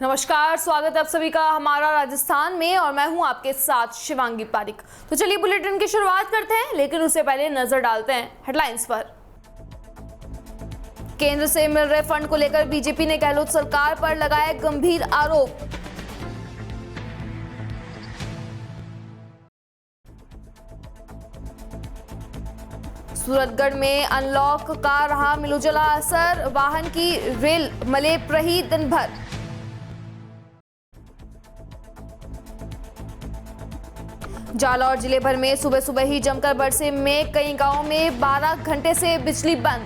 नमस्कार, स्वागत है आप सभी का हमारा राजस्थान में और मैं हूं आपके साथ शिवांगी पारिक। तो चलिए बुलेटिन की शुरुआत करते हैं, लेकिन उससे पहले नजर डालते हैं हेडलाइंस पर। केंद्र से मिल रहे फंड को लेकर बीजेपी ने गहलोत सरकार पर लगाए गंभीर आरोप। सूरतगढ़ में अनलॉक का रहा मिलूजुला असर, वाहन की रेल मलेप रही दिन भर। जालौर जिले भर में सुबह सुबह ही जमकर बरसे मेघ, कई गांवों में 12 घंटे से बिजली बंद।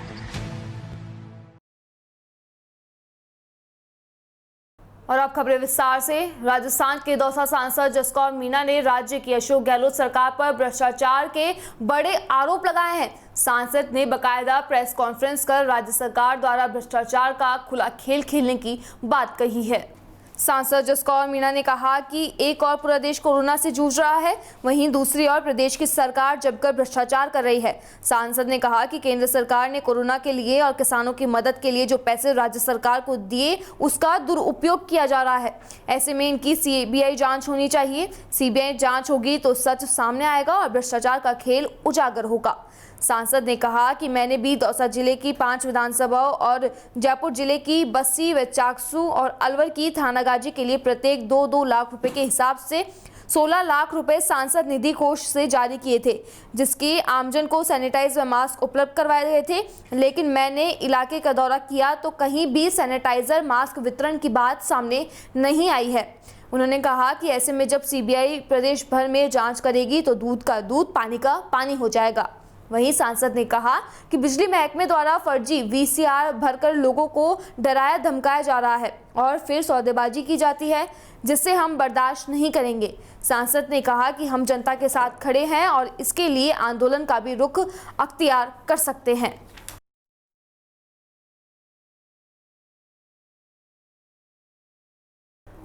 और अब खबरें विस्तार से। राजस्थान के दौसा सांसद जसकौर मीणा ने राज्य की अशोक गहलोत सरकार पर भ्रष्टाचार के बड़े आरोप लगाए हैं। सांसद ने बकायदा प्रेस कॉन्फ्रेंस कर राज्य सरकार द्वारा भ्रष्टाचार का खुला खेल खेलने की बात कही है। सांसद जसकौर मीणा ने कहा कि एक और पूरा देश कोरोना से जूझ रहा है, वहीं दूसरी ओर प्रदेश की सरकार जमकर भ्रष्टाचार कर रही है। सांसद ने कहा कि केंद्र सरकार ने कोरोना के लिए और किसानों की मदद के लिए जो पैसे राज्य सरकार को दिए, उसका दुरुपयोग किया जा रहा है। ऐसे में इनकी सीबीआई जांच होनी चाहिए। सीबीआई जांच होगी तो सच सामने आएगा और भ्रष्टाचार का खेल उजागर होगा। सांसद ने कहा कि मैंने भी दौसा जिले की 5 विधानसभाओं और जयपुर जिले की बस्सी व चाकसू और अलवर की थानागाजी के लिए प्रत्येक 2-2 लाख रुपए के हिसाब से 16 लाख रुपए सांसद निधि कोष से जारी किए थे, जिसकी आमजन को सैनिटाइज व मास्क उपलब्ध करवाए गए थे। लेकिन मैंने इलाके का दौरा किया तो कहीं भी सैनिटाइजर मास्क वितरण की बात सामने नहीं आई है। उन्होंने कहा कि ऐसे में जब सीबीआई प्रदेश भर में जांच करेगी तो दूध का दूध, पानी का पानी हो जाएगा। वहीं सांसद ने कहा कि बिजली महकमे द्वारा फर्जी वीसीआर भरकर लोगों को डराया धमकाया जा रहा है और फिर सौदेबाजी की जाती है, जिससे हम बर्दाश्त नहीं करेंगे। सांसद ने कहा कि हम जनता के साथ खड़े हैं और इसके लिए आंदोलन का भी रुख अख्तियार कर सकते हैं।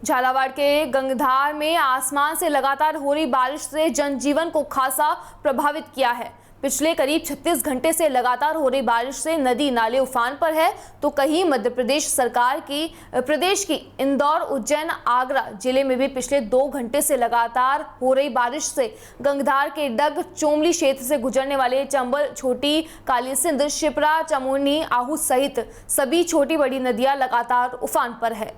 झालावाड़ के गंगधार में आसमान से लगातार हो रही बारिश से जनजीवन को खासा प्रभावित किया है। पिछले करीब 36 घंटे से लगातार हो रही बारिश से नदी नाले उफान पर है, तो कहीं मध्य प्रदेश सरकार की प्रदेश की इंदौर, उज्जैन, आगरा जिले में भी पिछले 2 घंटे से लगातार हो रही बारिश से गंगधार के डग चोमली क्षेत्र से गुजरने वाले चंबल, छोटी कालीसिंध, शिप्रा, चमोनी, आहू सहित सभी छोटी बड़ी नदियां लगातार उफान पर है।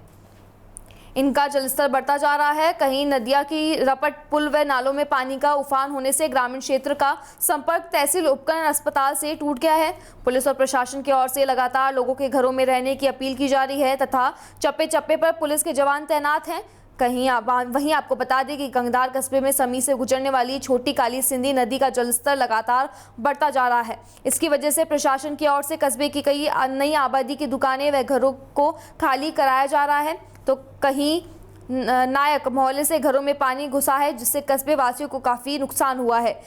इनका जलस्तर बढ़ता जा रहा है। कहीं नदिया की रपट, पुल व नालों में पानी का उफान होने से ग्रामीण क्षेत्र का संपर्क तहसील उपकरण अस्पताल से टूट गया है। पुलिस और प्रशासन की ओर से लगातार लोगों के घरों में रहने की अपील की जा रही है तथा चप्पे चप्पे पर पुलिस के जवान तैनात हैं। वहीं आपको बता दें कि गंगधार कस्बे में समी से गुजरने वाली छोटी काली सिंधी नदी का जलस्तर लगातार बढ़ता जा रहा है। इसकी वजह से प्रशासन की ओर से कस्बे की कई नई आबादी की दुकानें व घरों को खाली कराया जा रहा है, तो कहीं नायक मोहल्ले से घरों में पानी घुसा है, जिससे कस्बे वासियों को काफ़ी नुकसान हुआ है,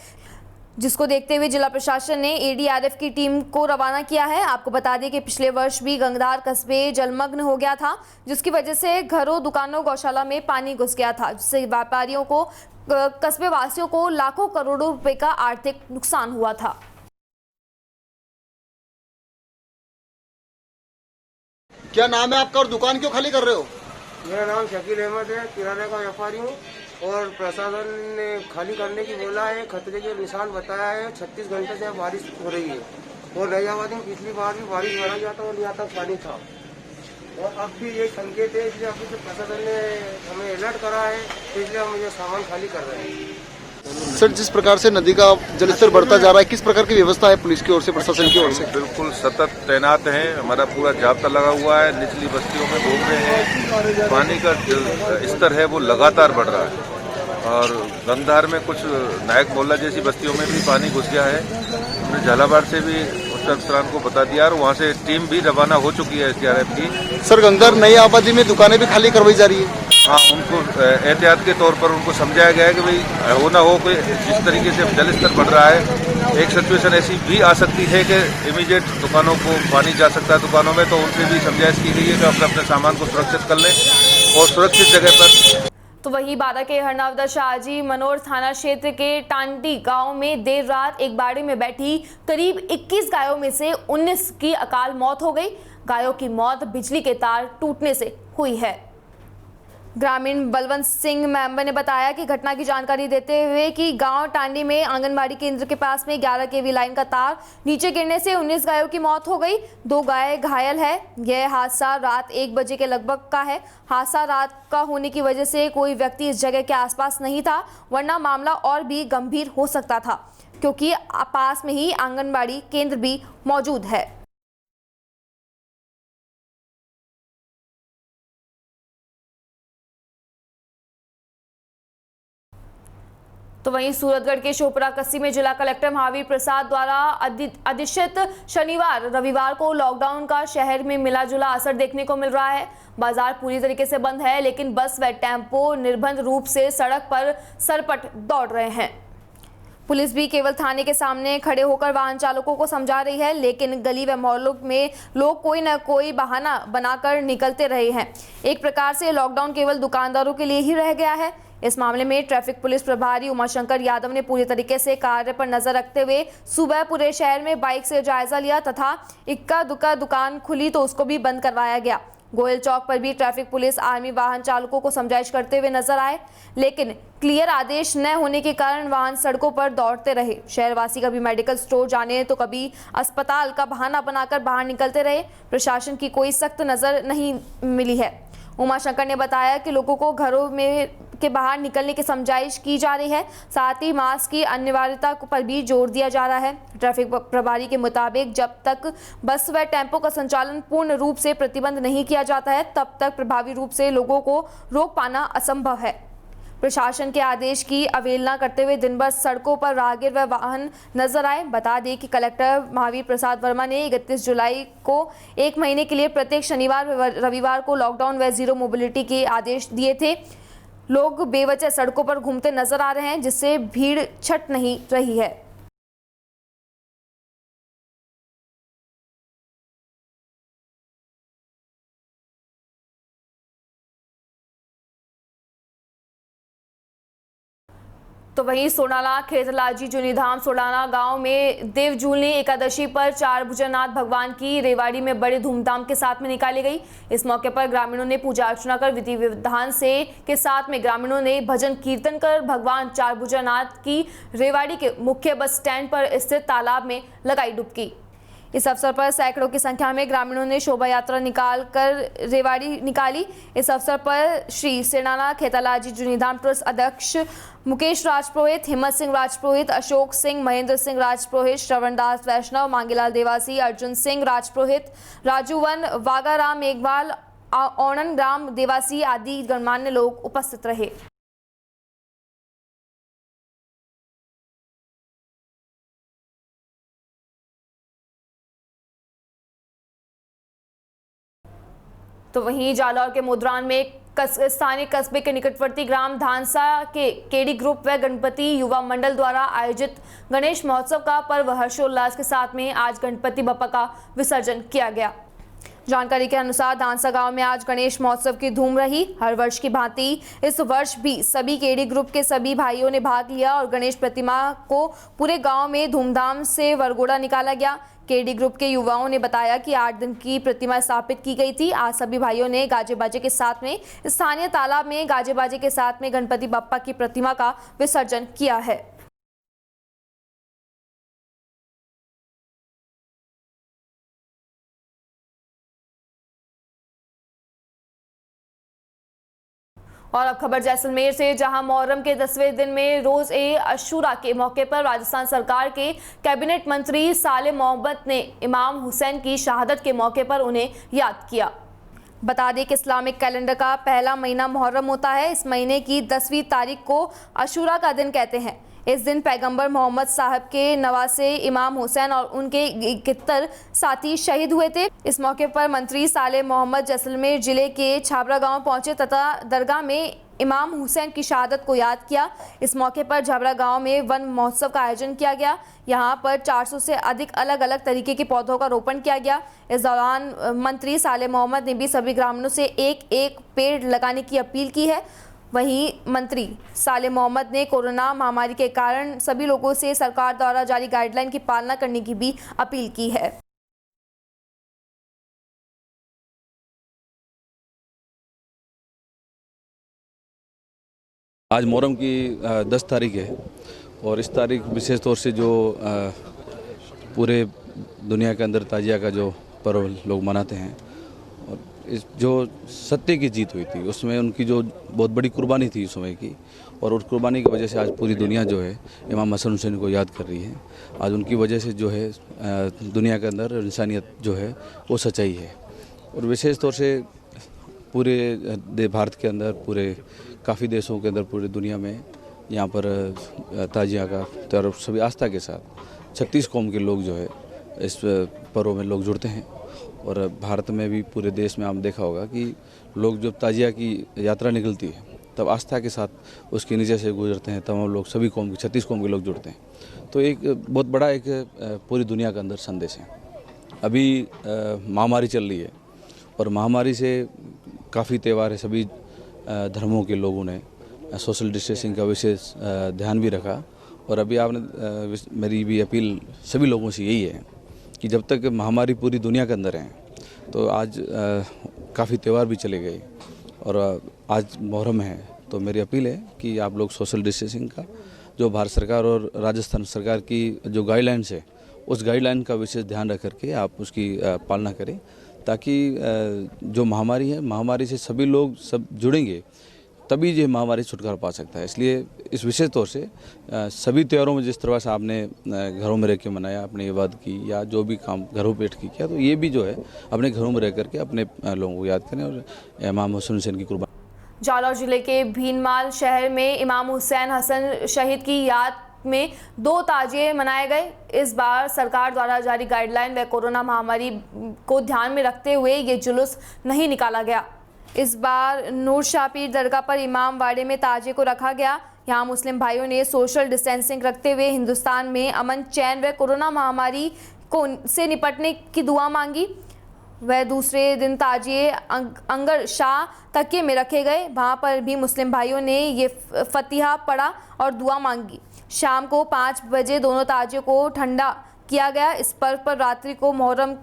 जिसको देखते हुए जिला प्रशासन ने एडीआरएफ की टीम को रवाना किया है। आपको बता दें कि पिछले वर्ष भी गंगधार कस्बे जलमग्न हो गया था, जिसकी वजह से घरों, दुकानों, गौशाला में पानी घुस गया था, जिससे व्यापारियों को, कस्बे वासियों को लाखों करोड़ों रुपए का आर्थिक नुकसान हुआ था। क्या नाम है आपका और दुकान क्यों खाली कर रहे हो? मेरा नाम शकील अहमद है, किराने का व्यापारी हूँ और प्रशासन ने खाली करने की बोला है, खतरे के निशान बताया है। 36 घंटे से बारिश हो रही है और नयाबादी में पिछली बार भी बारिश बढ़ा गया था और यहाँ तक पानी था और अब भी ये संकेत है, इसलिए अभी से प्रशासन ने हमें अलर्ट करा है, इसलिए हम ये सामान खाली कर रहे हैं। सर, जिस प्रकार से नदी का जलस्तर बढ़ता जा रहा है, किस प्रकार की व्यवस्था है पुलिस की ओर से, प्रशासन की ओर से? बिल्कुल सतत तैनात है, हमारा पूरा जाब्ता लगा हुआ है। निचली बस्तियों में घूम रहे हैं। पानी का स्तर है वो लगातार बढ़ रहा है और गंगधार में कुछ नायक मोहल्ला जैसी बस्तियों में भी पानी घुस गया है। हमने झालावाड़ से भी उत्तर प्रांत को बता दिया और वहाँ से टीम भी रवाना हो चुकी है एसडीआरएफ की। सर, गंगधार नई आबादी में दुकानें भी खाली करवाई जा रही है। हाँ, उनको एहतियात के तौर पर उनको समझाया गया है कि भाई हो ना हो, कोई जिस तरीके से जलस्तर बढ़ रहा है, एक सिचुएशन ऐसी भी आ सकती है कि इमीडिएट दुकानों को पानी जा सकता है दुकानों में, तो उनसे भी समझाइश की गई है कि अपने अपने सामान को सुरक्षित कर लें और सुरक्षित जगह पर। तो वहीं बारा के हरनावदा शाहजी मनोर थाना क्षेत्र के टांडी गांव में देर रात एक बाड़ी में बैठी करीब 21 गायों में से 19 की अकाल मौत हो गई। गायों की मौत बिजली के तार टूटने से हुई है। ग्रामीण बलवंत सिंह मेंबर ने बताया कि घटना की जानकारी देते हुए कि गांव टांडी में आंगनबाड़ी केंद्र के पास में 11 केवी लाइन का तार नीचे गिरने से 19 गायों की मौत हो गई, 2 गाय घायल है। यह हादसा रात 1 बजे के लगभग का है। हादसा रात का होने की वजह से कोई व्यक्ति इस जगह के आसपास नहीं था, वरना मामला और भी गंभीर हो सकता था, क्योंकि पास में ही आंगनबाड़ी केंद्र भी मौजूद है। तो वहीं सूरतगढ़ के शोपरा कस्सी में जिला कलेक्टर महावीर प्रसाद द्वारा अधिसूचित शनिवार रविवार को लॉकडाउन का शहर में मिला जुला असर देखने को मिल रहा है। बाजार पूरी तरीके से बंद है, लेकिन बस व टेम्पो निर्बंध रूप से सड़क पर सरपट दौड़ रहे हैं। पुलिस भी केवल थाने के सामने खड़े होकर वाहन चालकों को समझा रही है, लेकिन गली व मोहल्लों में लोग कोई न कोई बहाना बनाकर निकलते रहे हैं। एक प्रकार से लॉकडाउन केवल दुकानदारों के लिए ही रह गया है। इस मामले में ट्रैफिक पुलिस प्रभारी उमाशंकर यादव ने पूरी तरीके से कार्य पर नजर रखते हुए सुबह पूरे शहर में बाइक से जायजा लिया तथा इक्का दुक्का दुकान खुली तो उसको भी बंद करवाया गया। गोयल चौक पर भी ट्रैफिक पुलिस आर्मी वाहन चालकों को समझाइश करते हुए नजर आए, लेकिन क्लियर आदेश न होने के कारण वाहन सड़कों पर दौड़ते रहे। शहरवासी कभी मेडिकल स्टोर जाने तो कभी अस्पताल का बहाना बनाकर बाहर निकलते रहे। प्रशासन की कोई सख्त नजर नहीं मिली है। उमाशंकर ने बताया कि लोगों को घरों में के बाहर निकलने की समझाइश की जा रही है, साथ ही मास्क की अनिवार्यता पर भी जोर दिया जा रहा है। ट्रैफिक प्रभारी के मुताबिक जब तक बस व टेम्पो का संचालन पूर्ण रूप से प्रतिबंध नहीं किया जाता है, तब तक प्रभावी रूप से लोगों को रोक पाना असंभव है। प्रशासन के आदेश की अवहेलना करते हुए दिन भर सड़कों पर राहगीर व वाहन नजर आए। बता दें कि कलेक्टर महावीर प्रसाद वर्मा ने 31 जुलाई को 1 महीने के लिए प्रत्येक शनिवार व रविवार को लॉकडाउन व जीरो मोबिलिटी के आदेश दिए थे। लोग बेवजह सड़कों पर घूमते नजर आ रहे हैं, जिससे भीड़ छट नहीं रही है। तो वहीं सोनाला खेतलाजी जुनीधाम सोलाना गांव में देवजूलनी एकादशी पर 4 भुजंगनाथ भगवान की रेवाड़ी में बड़े धूमधाम के साथ में निकाली गई। इस मौके पर ग्रामीणों ने पूजा अर्चना कर विधि विधान से के साथ में ग्रामीणों ने भजन कीर्तन कर भगवान 4 भुजंगनाथ की रेवाड़ी के मुख्य बस स्टैंड पर स्थित तालाब में लगाई डुबकी। इस अवसर पर सैकड़ों की संख्या में ग्रामीणों ने शोभा यात्रा निकाल कर रेवाड़ी निकाली। इस अवसर पर श्री सेनाना खेतलाजी जुनीधाम ट्रस्ट अध्यक्ष मुकेश राजपुरोहित, हिम्मत सिंह राजपुरोहित, अशोक सिंह, महेंद्र सिंह राजपुरोहित, श्रवणदास वैष्णव, मांगीलाल देवासी, अर्जुन सिंह राजपुरोहित, राजूवन, वागाराम मेघवाल, औनन ग्राम देवासी आदि गणमान्य लोग उपस्थित रहे। तो वहीं जालौर के मुद्रान में स्थानीय कस्बे के निकटवर्ती ग्राम धानसा के केडी ग्रुप व गणपति युवा मंडल द्वारा आयोजित गणेश महोत्सव का पर्व हर्षोल्लास के साथ में आज गणपति बप्पा का विसर्जन किया गया। जानकारी के अनुसार धानसा गांव में आज गणेश महोत्सव की धूम रही। हर वर्ष की भांति इस वर्ष भी सभी केडी ग्रुप के सभी भाइयों ने भाग लिया और गणेश प्रतिमा को पूरे गांव में धूमधाम से वरघोड़ा निकाला गया। केडी ग्रुप के युवाओं ने बताया कि 8 दिन की प्रतिमा स्थापित की गई थी। आज सभी भाइयों ने गाजे बाजे के साथ में स्थानीय तालाब में गाजे बाजे के साथ में गणपति बप्पा की प्रतिमा का विसर्जन किया है। और अब खबर जैसलमेर से, जहां मुहर्रम के 10वें दिन में रोज ए अशूरा के मौके पर राजस्थान सरकार के कैबिनेट मंत्री साले मोहम्मद ने इमाम हुसैन की शहादत के मौके पर उन्हें याद किया। बता दें कि इस्लामिक कैलेंडर का पहला महीना मुहर्रम होता है। इस महीने की 10वीं तारीख को अशूरा का दिन कहते हैं। इस दिन पैगंबर मोहम्मद साहब के नवासे इमाम हुसैन और उनके 71 साथी शहीद हुए थे। इस मौके पर मंत्री साले मोहम्मद जैसलमेर जिले के छाबरा गांव पहुंचे तथा दरगाह में इमाम हुसैन की शहादत को याद किया। इस मौके पर छाबरा गांव में वन महोत्सव का आयोजन किया गया। यहां पर 400 से अधिक अलग अलग तरीके के पौधों का रोपण किया गया। इस दौरान मंत्री साले मोहम्मद ने भी सभी ग्रामीणों से एक एक पेड़ लगाने की अपील की है। वहीं मंत्री साले मोहम्मद ने कोरोना महामारी के कारण सभी लोगों से सरकार द्वारा जारी गाइडलाइन की पालना करने की भी अपील की है। आज मुहर्रम की 10 तारीख है और इस तारीख विशेष तौर से जो पूरे दुनिया के अंदर ताजिया का जो पर्व लोग मनाते हैं और इस जो सत्य की जीत हुई थी उसमें उनकी जो बहुत बड़ी कुर्बानी थी उस समय की, और उस कुर्बानी की वजह से आज पूरी दुनिया जो है इमाम हसन हुसैन को याद कर रही है। आज उनकी वजह से जो है दुनिया के अंदर इंसानियत जो है वो सच्चाई है। और विशेष तौर से पूरे भारत के अंदर, पूरे काफ़ी देशों के अंदर, पूरी दुनिया में यहाँ पर ताजिया का त्यौहार सभी आस्था के साथ 36 कौम के लोग जो है इस पर्व में लोग जुड़ते हैं। और भारत में भी पूरे देश में आप देखा होगा कि लोग जब ताजिया की यात्रा निकलती है तब आस्था के साथ उसके नीचे से गुजरते हैं। तमाम लोग, सभी कौम के 36 कौम के लोग जुड़ते हैं। तो एक बहुत बड़ा एक पूरी दुनिया के अंदर संदेश है। अभी महामारी चल रही है और महामारी से काफ़ी त्यौहार है, सभी धर्मों के लोगों ने सोशल डिस्टेंसिंग का विशेष ध्यान भी रखा। और अभी आपने, मेरी भी अपील सभी लोगों से यही है कि जब तक महामारी पूरी दुनिया के अंदर है तो आज काफ़ी त्यौहार भी चले गए और आज मुहर्रम है, तो मेरी अपील है कि आप लोग सोशल डिस्टेंसिंग का जो भारत सरकार और राजस्थान सरकार की जो गाइडलाइंस है उस गाइडलाइन का विशेष ध्यान रख करके आप उसकी पालना करें, ताकि जो महामारी है, महामारी से सभी लोग सब जुड़ेंगे तभी ये महामारी छुटकारा पा सकता है। इसलिए इस विशेष तौर से सभी त्योहारों में जिस तरह से आपने घरों में रह के मनाया, अपनी इबादत की या जो भी काम घरों बैठ के किया, तो ये भी जो है अपने घरों में रह करके अपने लोगों को याद करें और इमाम हुसैन हुसैन की कुर्बानी। जालौर जिले के भीनमाल शहर में इमाम हुसैन हसन शहीद की याद में 2 ताजिए मनाए गए। इस बार सरकार द्वारा जारी गाइडलाइन व कोरोना महामारी को ध्यान में रखते हुए ये जुलूस नहीं निकाला गया। इस बार नूर शाह पीर दरगाह पर इमाम वाड़े में ताजिए को रखा गया। यहाँ मुस्लिम भाइयों ने सोशल डिस्टेंसिंग रखते हुए हिंदुस्तान में अमन, चैन व कोरोना महामारी से निपटने की दुआ मांगी। वह दूसरे दिन ताजिए अंगर शाह तकिए में रखे गए। वहाँ पर भी मुस्लिम भाइयों ने ये फतिहा पढ़ा और दुआ मांगी। शाम को 5 बजे दोनों ताजियों को ठंडा किया गया। इस पर्व पर रात्रि को मुहर्रम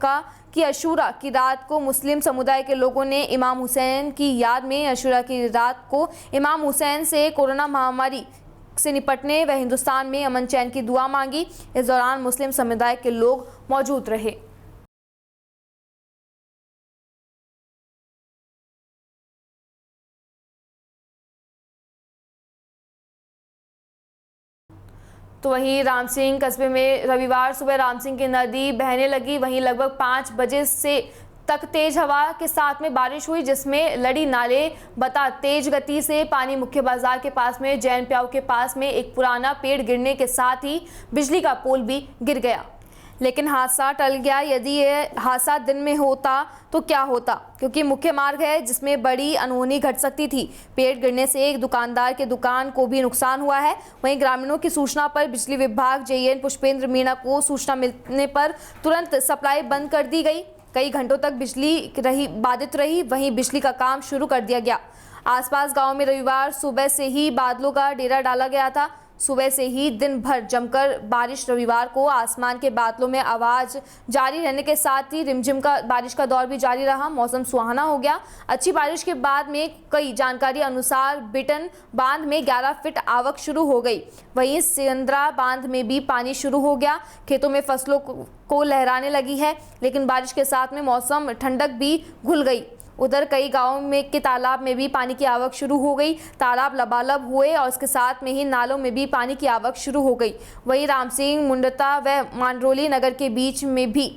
की अशूरा की रात को मुस्लिम समुदाय के लोगों ने इमाम हुसैन की याद में अशूरा की रात को इमाम हुसैन से कोरोना महामारी से निपटने व हिंदुस्तान में अमन चैन की दुआ मांगी। इस दौरान मुस्लिम समुदाय के लोग मौजूद रहे। तो वहीं रामसिंह कस्बे में रविवार सुबह रामसिंह की नदी बहने लगी। वहीं लगभग 5 बजे से तक तेज हवा के साथ में बारिश हुई, जिसमें लड़ी नाले बता तेज गति से पानी मुख्य बाजार के पास में जैन प्याऊ के पास में एक पुराना पेड़ गिरने के साथ ही बिजली का पोल भी गिर गया। लेकिन हादसा टल गया। यदि यह हादसा दिन में होता तो क्या होता, क्योंकि मुख्य मार्ग है जिसमें बड़ी अनहोनी घट सकती थी। पेड़ गिरने से एक दुकानदार के दुकान को भी नुकसान हुआ है। वहीं ग्रामीणों की सूचना पर बिजली विभाग जेईएन पुष्पेंद्र मीणा को सूचना मिलने पर तुरंत सप्लाई बंद कर दी गई। कई घंटों तक बिजली बाधित रही। वहीं बिजली का काम शुरू कर दिया गया। आसपास गाँव में रविवार सुबह से ही बादलों का डेरा डाला गया था। सुबह से ही दिन भर जमकर बारिश। रविवार को आसमान के बादलों में आवाज जारी रहने के साथ ही रिमझिम का बारिश का दौर भी जारी रहा। मौसम सुहाना हो गया। अच्छी बारिश के बाद में कई जानकारी अनुसार बिटन बांध में 11 फीट आवक शुरू हो गई। वहीं सिंद्रा बांध में भी पानी शुरू हो गया। खेतों में फसलों को लहराने लगी है, लेकिन बारिश के साथ में मौसम ठंडक भी घुल गई। उधर कई गांवों में के तालाब में भी पानी की आवक शुरू हो गई। तालाब लबालब हुए और इसके साथ में ही नालों में भी पानी की आवक शुरू हो गई। वहीं रामसिंह, मुंडता व मांडरोली नगर के बीच में भी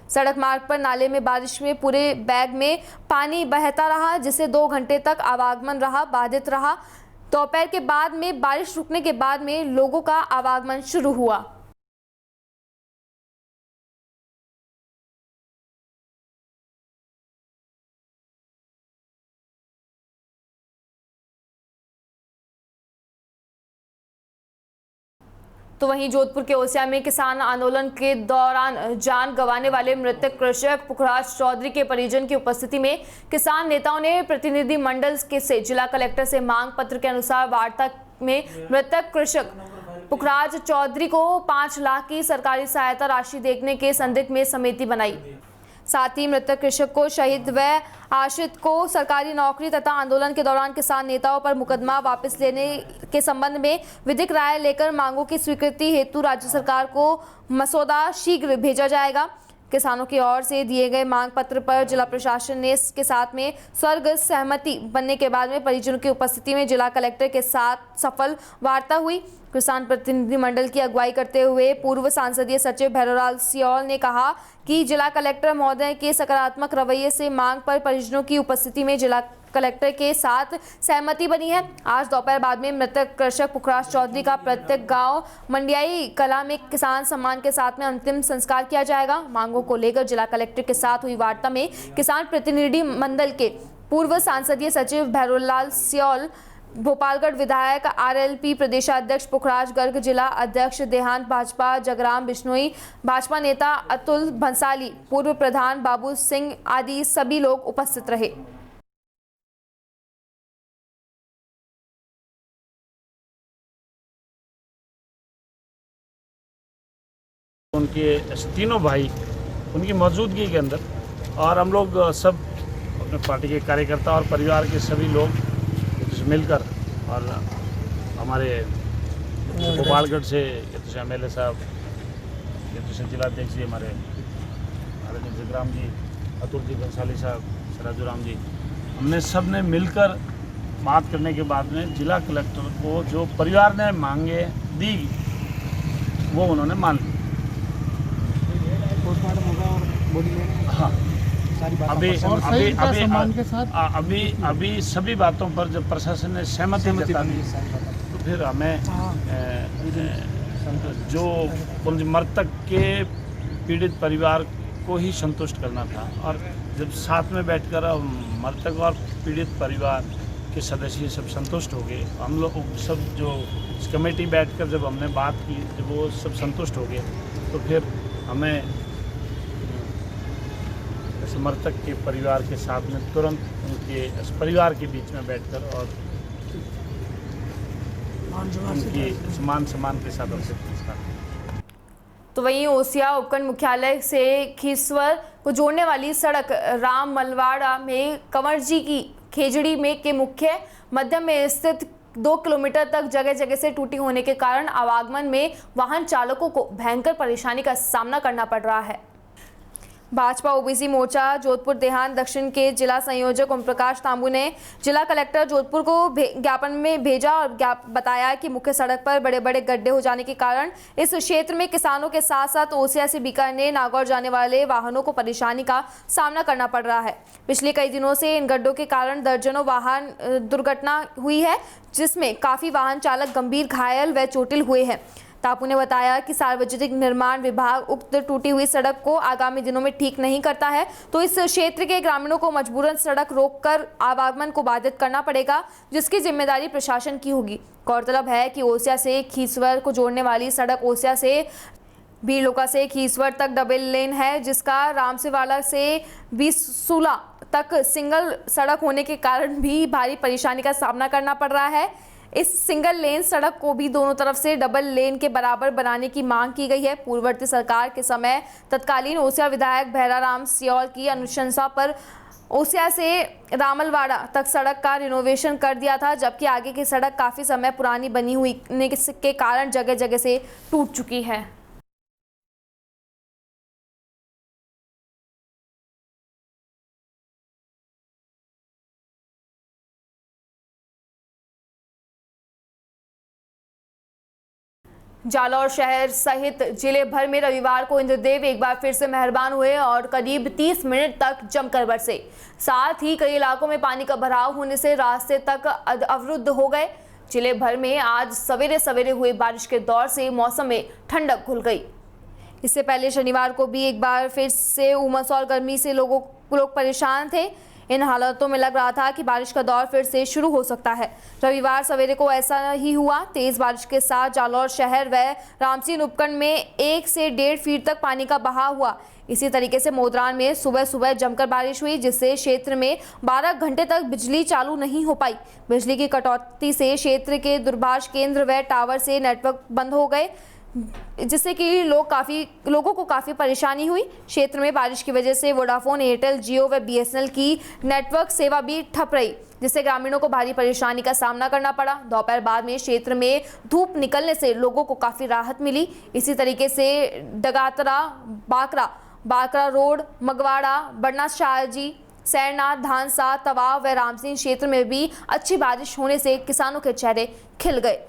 सड़क मार्ग पर नाले में बारिश में पूरे बैग में पानी बहता रहा, जिससे 2 घंटे तक आवागमन बाधित रहा। दोपहर के बाद में बारिश रुकने के बाद में लोगों का आवागमन शुरू हुआ। तो वहीं जोधपुर के ओसिया में किसान आंदोलन के दौरान जान गंवाने वाले मृतक कृषक पुखराज चौधरी के परिजन की उपस्थिति में किसान नेताओं ने प्रतिनिधि मंडल से जिला कलेक्टर से मांग पत्र के अनुसार वार्ता में मृतक कृषक पुखराज चौधरी को 5 लाख की सरकारी सहायता राशि देने के संदिग्ध में समिति बनाई। साथ ही मृतक कृषक को शहीद व आश्रित को सरकारी नौकरी तथा आंदोलन के दौरान किसान नेताओं पर मुकदमा वापस लेने के संबंध में विधिक राय लेकर मांगों की स्वीकृति हेतु राज्य सरकार को मसौदा शीघ्र भेजा जाएगा। किसानों की ओर से दिए गए मांग पत्र पर जिला प्रशासन ने इसके साथ में स्वर्ग सहमति बनने के बाद में परिजनों की उपस्थिति में जिला कलेक्टर के साथ सफल वार्ता हुई। किसान प्रतिनिधिमंडल की अगुवाई करते हुए पूर्व संसदीय सचिव भैरवलाल सियोल ने कहा कि जिला कलेक्टर महोदय के सकारात्मक रवैये से मांग पर परिजनों की उपस्थिति में जिला कलेक्टर के साथ सहमति बनी है। आज दोपहर बाद में मृतक कृषक पुखराज चौधरी का प्रत्येक गांव मंडियाई कला में किसान सम्मान के साथ में अंतिम संस्कार किया जाएगा। मांगों को लेकर जिला कलेक्टर के साथ हुई वार्ता में किसान प्रतिनिधि मंडल के पूर्व संसदीय सचिव भैरवलाल सियोल, भोपालगढ़ विधायक आरएलपी प्रदेशाध्यक्ष पुखराज गर्ग, जिला अध्यक्ष देहांत भाजपा जगराम बिश्नोई, भाजपा नेता अतुल भंसाली, पूर्व प्रधान बाबू सिंह आदि सभी लोग उपस्थित रहे। उनके तीनों भाई उनकी मौजूदगी के अंदर और हम लोग सब अपने पार्टी के कार्यकर्ता और परिवार के सभी लोग मिलकर और हमारे भोपालगढ़ से MLA साहब, जिलाध्यक्ष जी हमारे जगराम जी, अतुल जी भंसाली साहब, सराजूराम जी, हमने सब ने मिलकर बात करने के बाद में जिला कलेक्टर को जो परिवार ने मांगे दी वो उन्होंने मान ली। हाँ, अभी सभी बातों पर जब प्रशासन ने सहमति जता दी तो फिर हमें जो मृतक के पीड़ित परिवार को ही संतुष्ट करना था और जब साथ में बैठकर मृतक और पीड़ित परिवार के सदस्य सब संतुष्ट हो गए, हम लोग सब जो कमेटी बैठकर जब हमने बात की, जब वो सब संतुष्ट हो गए तो फिर हमें मृतक के परिवार के साथ में तुरंत उनके परिवार के बीच में बैठकर और उनकी सम्मान के साथ संस्कार। तो वहीं ओसिया उपखंड मुख्यालय से खीसवर को जोड़ने वाली सड़क राम मलवाड़ा में कंवरजी की खेजड़ी में के मुख्य मध्य में स्थित 2 किलोमीटर तक जगह जगह से टूटी होने के कारण आवागमन में वाहन चालकों को भयंकर परेशानी का सामना करना पड़ रहा है। भाजपा ओबीसी मोर्चा जोधपुर देहात दक्षिण के जिला संयोजक ओम प्रकाश तांबू ने जिला कलेक्टर जोधपुर को ज्ञापन में भेजा और बताया कि मुख्य सड़क पर बड़े बड़े गड्ढे हो जाने के कारण इस क्षेत्र में किसानों के साथ साथ ओसिया से बीकानेर नागौर जाने वाले वाहनों को परेशानी का सामना करना पड़ रहा है। पिछले कई दिनों से इन गड्ढों के कारण दर्जनों वाहन दुर्घटना हुई है, जिसमें काफी वाहन चालक गंभीर घायल व चोटिल हुए हैं। तापू ने बताया कि सार्वजनिक निर्माण विभाग उक्त टूटी हुई सड़क को आगामी दिनों में ठीक नहीं करता है तो इस क्षेत्र के ग्रामीणों को मजबूरन सड़क रोककर आवागमन को बाधित करना पड़ेगा, जिसकी जिम्मेदारी प्रशासन की होगी। गौरतलब है कि ओसिया से खीसवर को जोड़ने वाली सड़क ओसिया से भीलोका से खीसवर तक डबल लेन है, जिसका रामसेवाला से बीसूला तक सिंगल सड़क होने के कारण भी भारी परेशानी का सामना करना पड़ रहा है। इस सिंगल लेन सड़क को भी दोनों तरफ से डबल लेन के बराबर बनाने की मांग की गई है। पूर्ववर्ती सरकार के समय तत्कालीन ओसिया विधायक भैराराम सियोल की अनुशंसा पर ओसिया से रामलवाड़ा तक सड़क का रिनोवेशन कर दिया था, जबकि आगे की सड़क काफी समय पुरानी बनी हुई के कारण जगह जगह से टूट चुकी है। जालौर शहर सहित जिले भर में रविवार को इंद्रदेव एक बार फिर से मेहरबान हुए और करीब 30 मिनट तक जमकर बरसे। साथ ही कई इलाकों में पानी का भराव होने से रास्ते तक अवरुद्ध हो गए। जिले भर में आज सवेरे सवेरे हुई बारिश के दौर से मौसम में ठंडक घुल गई। इससे पहले शनिवार को भी एक बार फिर से उमस और गर्मी से लोग परेशान थे। इन हालातों में लग रहा था कि बारिश का दौर फिर से शुरू हो सकता है। रविवार सवेरे को ऐसा ही हुआ। तेज बारिश के साथ जालौर शहर व रामसीन उपखंड में 1 से 1.5 फीट तक पानी का बहाव हुआ। इसी तरीके से मोदरान में सुबह सुबह जमकर बारिश हुई, जिससे क्षेत्र में 12 घंटे तक बिजली चालू नहीं हो पाई। बिजली की कटौती से क्षेत्र के दूरभाष केंद्र व टावर से नेटवर्क बंद हो गए। जिससे कि लोगों को काफ़ी परेशानी हुई। क्षेत्र में बारिश की वजह से वोडाफोन, एयरटेल, जियो व BSNL की नेटवर्क सेवा भी ठप रही, जिससे ग्रामीणों को भारी परेशानी का सामना करना पड़ा। दोपहर बाद में क्षेत्र में धूप निकलने से लोगों को काफ़ी राहत मिली। इसी तरीके से डगातरा, बाकरा रोड, मगवाड़ा, बड़ना शाहजी, सैरनाथ, धानसा, तवाव व रामसिंह क्षेत्र में भी अच्छी बारिश होने से किसानों के चेहरे खिल गए।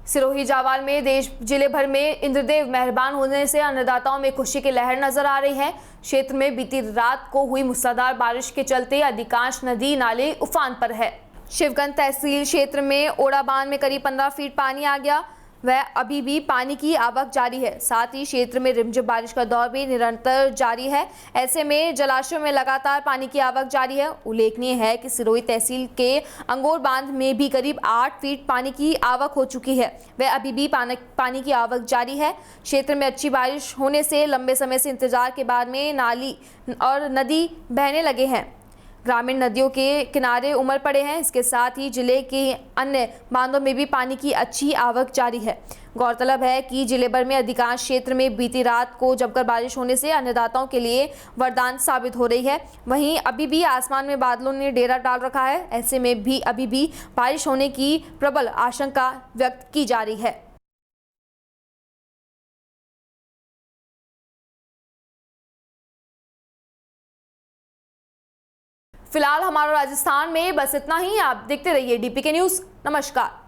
सिरोही जावाल में जिले भर में इंद्रदेव मेहरबान होने से अन्नदाताओं में खुशी की लहर नजर आ रही है। क्षेत्र में बीती रात को हुई मूसलाधार बारिश के चलते अधिकांश नदी नाले उफान पर है। शिवगंज तहसील क्षेत्र में ओड़ा बांध में करीब 15 फीट पानी आ गया, वह अभी भी पानी की आवक जारी है। साथ ही क्षेत्र में रिमझिम बारिश का दौर भी निरंतर जारी है। ऐसे में जलाशयों में लगातार पानी की आवक जारी है। उल्लेखनीय है कि सिरोही तहसील के अंगोर बांध में भी करीब 8 फीट पानी की आवक हो चुकी है, वह अभी भी पानी की आवक जारी है। क्षेत्र में अच्छी बारिश होने से लंबे समय से इंतजार के बाद में नाली और नदी बहने लगे हैं। ग्रामीण नदियों के किनारे उमड़ पड़े हैं। इसके साथ ही जिले के अन्य बांधों में भी पानी की अच्छी आवक जारी है। गौरतलब है कि जिले भर में अधिकांश क्षेत्र में बीती रात को जमकर बारिश होने से अन्नदाताओं के लिए वरदान साबित हो रही है। वहीं अभी भी आसमान में बादलों ने डेरा डाल रखा है। ऐसे में भी अभी भी बारिश होने की प्रबल आशंका व्यक्त की जा रही है। फिलहाल हमारा राजस्थान में बस इतना ही। आप देखते रहिए DPK न्यूज़। नमस्कार।